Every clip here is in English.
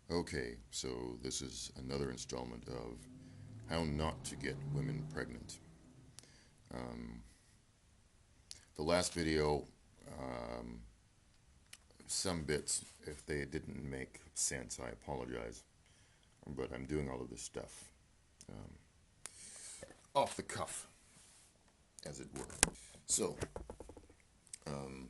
Okay, so this is another installment of how not to get women pregnant. Um, the last video, um, some bits, if they didn't make sense, I apologize. But I'm doing all of this stuff um, off the cuff, as it were. So, um,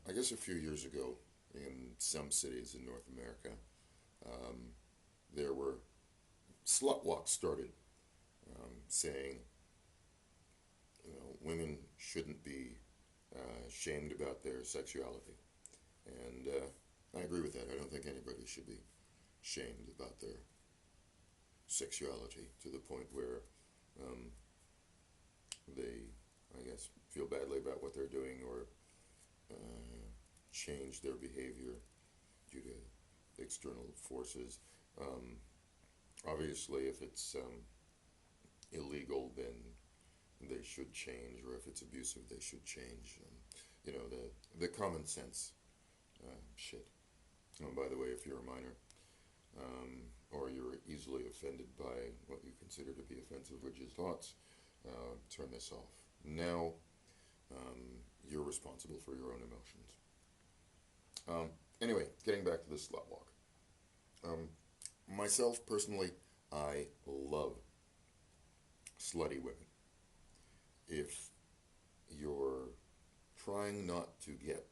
I guess a few years ago, in some cities in North America, um, there were Slutwalks started, saying, women shouldn't be shamed about their sexuality. And I agree with that. I don't think anybody should be shamed about their sexuality to the point where um, they, I guess, feel badly about what they're doing or change their behavior due to external forces. Um, Obviously, if it's illegal, then they should change, or if it's abusive, they should change. The common sense shit. Oh, by the way, if you're a minor, or you're easily offended by what you consider to be offensive religious thoughts, turn this off. Now, you're responsible for your own emotions. Anyway, getting back to the slut walk. Um, Myself, personally, I love slutty women. If you're trying not to get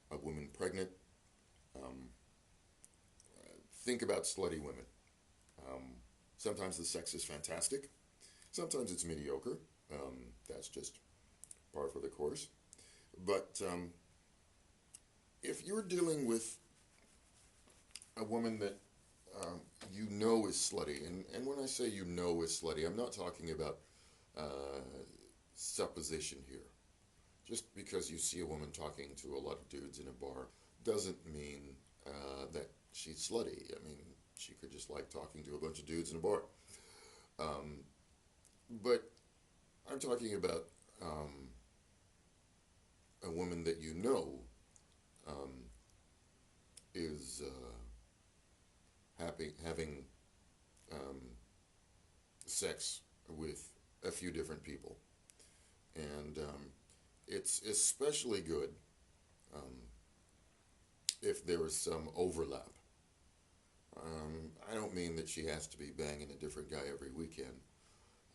a woman pregnant, um, think about slutty women. Um, Sometimes the sex is fantastic. Sometimes it's mediocre. That's just par for the course. But if you're dealing with a woman that you know is slutty, and when I say you know is slutty, I'm not talking about supposition here. Just because you see a woman talking to a lot of dudes in a bar doesn't mean that she's slutty. I mean, she could just like talking to a bunch of dudes in a bar. Um, but I'm talking about a woman that you know um, is having um, sex with a few different people. And it's especially good um, if there is some overlap. I don't mean that she has to be banging a different guy every weekend.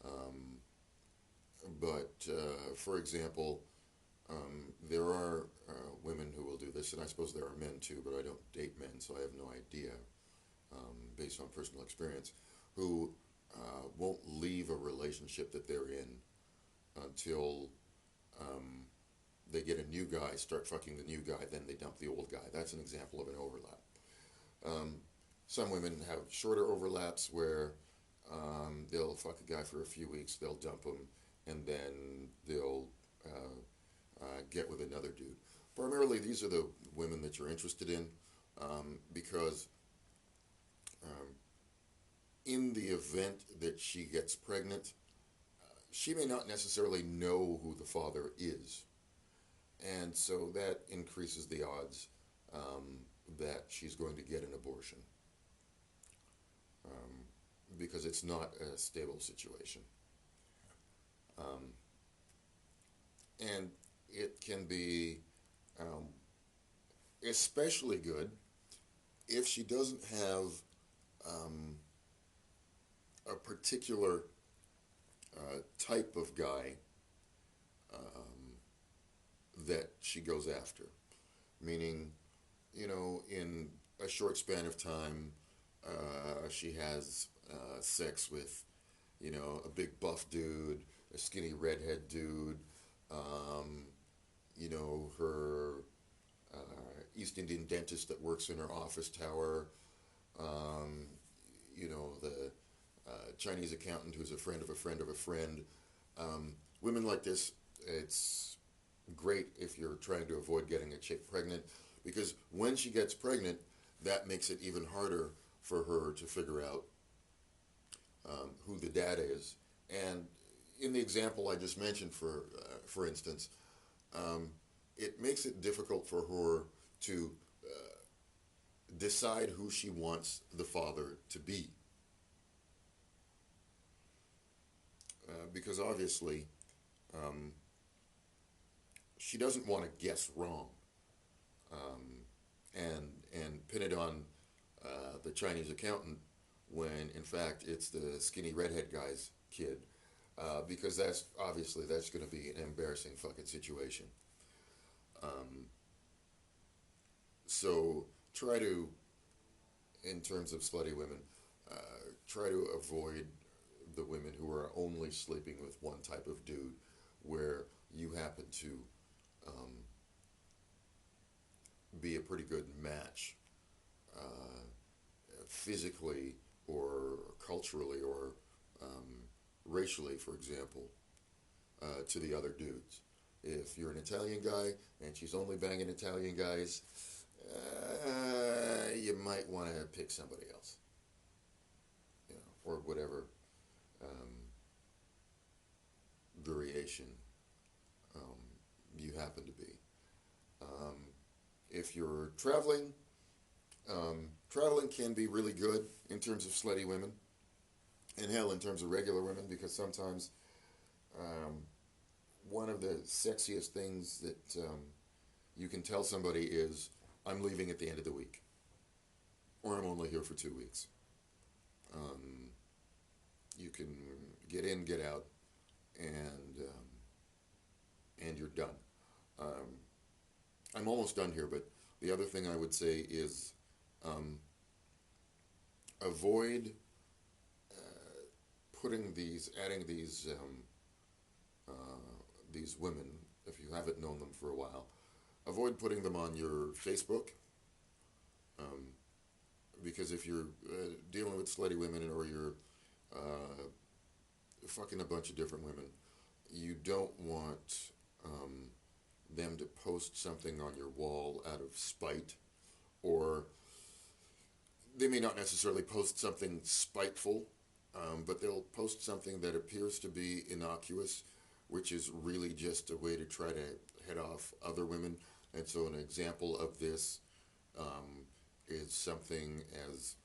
Um, but for example, there are women who will do this, and I suppose there are men too, but I don't date men, so I have no idea, based on personal experience, who won't leave a relationship that they're in until they get a new guy, start fucking the new guy, then they dump the old guy. That's an example of an overlap. Um, some women have shorter overlaps where they'll fuck a guy for a few weeks, they'll dump him, and then they'll get with another dude. Primarily, these are the women that you're interested in because um, in the event that she gets pregnant, she may not necessarily know who the father is. And so that increases the odds that she's going to get an abortion um, because it's not a stable situation. Um, and it can be um, especially good if she doesn't have um, a particular type of guy that she goes after. Meaning, in a short span of time, she has sex with, a big buff dude, a skinny redhead dude, um, her East Indian dentist that works in her office tower, um, the Chinese accountant who's a friend of a friend of a friend. Women like this, it's great if you're trying to avoid getting a chick pregnant because when she gets pregnant, that makes it even harder for her to figure out who the dad is. And in the example I just mentioned, for instance, um, it makes it difficult for her to decide who she wants the father to be. Because obviously, um, she doesn't want to guess wrong, and pin it on the Chinese accountant when in fact it's the skinny redhead guy's kid, because that's going to be an embarrassing fucking situation. Um, so try to, in terms of slutty women, try to avoid the women who are only sleeping with one type of dude, where you happen to um, be a pretty good match, physically or culturally or racially, for example, to the other dudes. If you're an Italian guy and she's only banging Italian guys, you might want to pick somebody else, or whatever um, variation um, you happen to be. Um, if you're traveling, traveling can be really good in terms of slutty women, and hell, in terms of regular women, because sometimes um, one of the sexiest things that you can tell somebody is, I'm leaving at the end of the week, or I'm only here for 2 weeks. Um, you can get in, get out, and you're done. Um, I'm almost done here, but the other thing I would say is um, avoid adding these women, if you haven't known them for a while. Avoid putting them on your Facebook, um, because if you're dealing with slutty women, or you're fucking a bunch of different women, you don't want them to post something on your wall out of spite, or they may not necessarily post something spiteful, but they'll post something that appears to be innocuous, which is really just a way to try to head off other women. And so an example of this is something as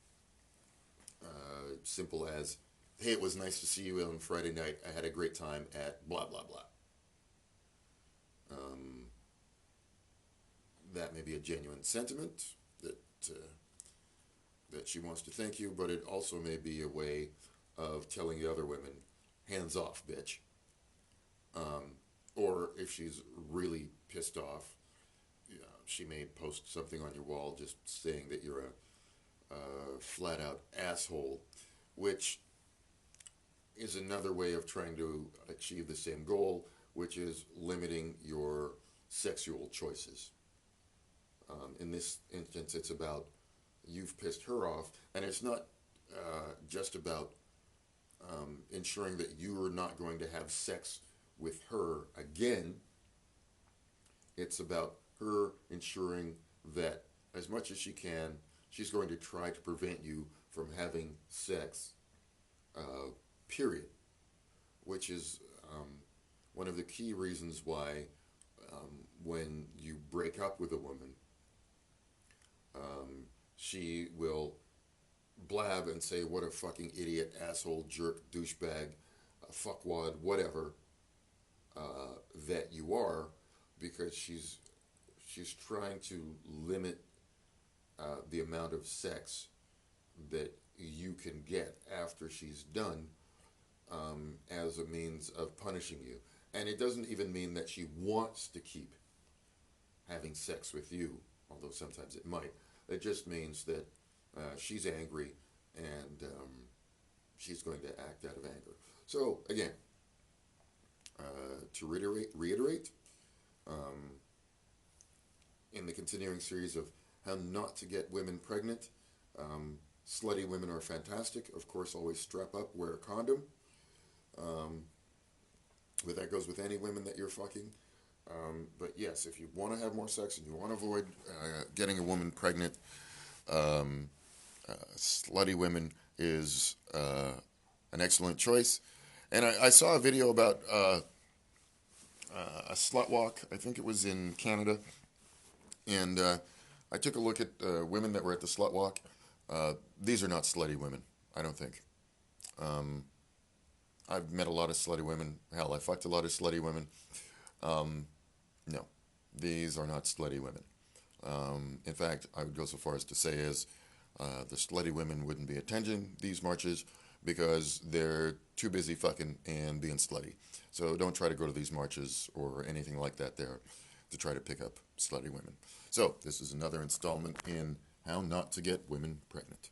simple as, hey, it was nice to see you on Friday night. I had a great time at blah, blah, blah. That may be a genuine sentiment that that she wants to thank you, but it also may be a way of telling the other women, hands off, bitch. Or if she's really pissed off, she may post something on your wall just saying that you're a flat out asshole, which is another way of trying to achieve the same goal, which is limiting your sexual choices. In this instance, it's about, you've pissed her off, and it's not just about ensuring that you are not going to have sex with her again. It's about her ensuring that, as much as she can, she's going to try to prevent you from having sex, period. Which is one of the key reasons why when you break up with a woman, she will blab and say what a fucking idiot, asshole, jerk, douchebag, fuckwad, whatever that you are, because she's trying to limit the amount of sex that you can get after she's done, as a means of punishing you. And it doesn't even mean that she wants to keep having sex with you, although sometimes it might. It just means that she's angry, and she's going to act out of anger. So again, to reiterate, in the continuing series of how not to get women pregnant, slutty women are fantastic. Of course, always strap up, wear a condom. But that goes with any women that you're fucking. But yes, if you want to have more sex and you want to avoid getting a woman pregnant, slutty women is an excellent choice. And I saw a video about a slut walk. I think it was in Canada, and I took a look at women that were at the slut walk. These are not slutty women, I don't think. Um, I've met a lot of slutty women. Hell, I fucked a lot of slutty women. No, these are not slutty women. In fact, I would go so far as to say is the slutty women wouldn't be attending these marches because they're too busy fucking and being slutty. So don't try to go to these marches or anything like that there to try to pick up slutty women. So this is another installment in How Not to Get Women Pregnant.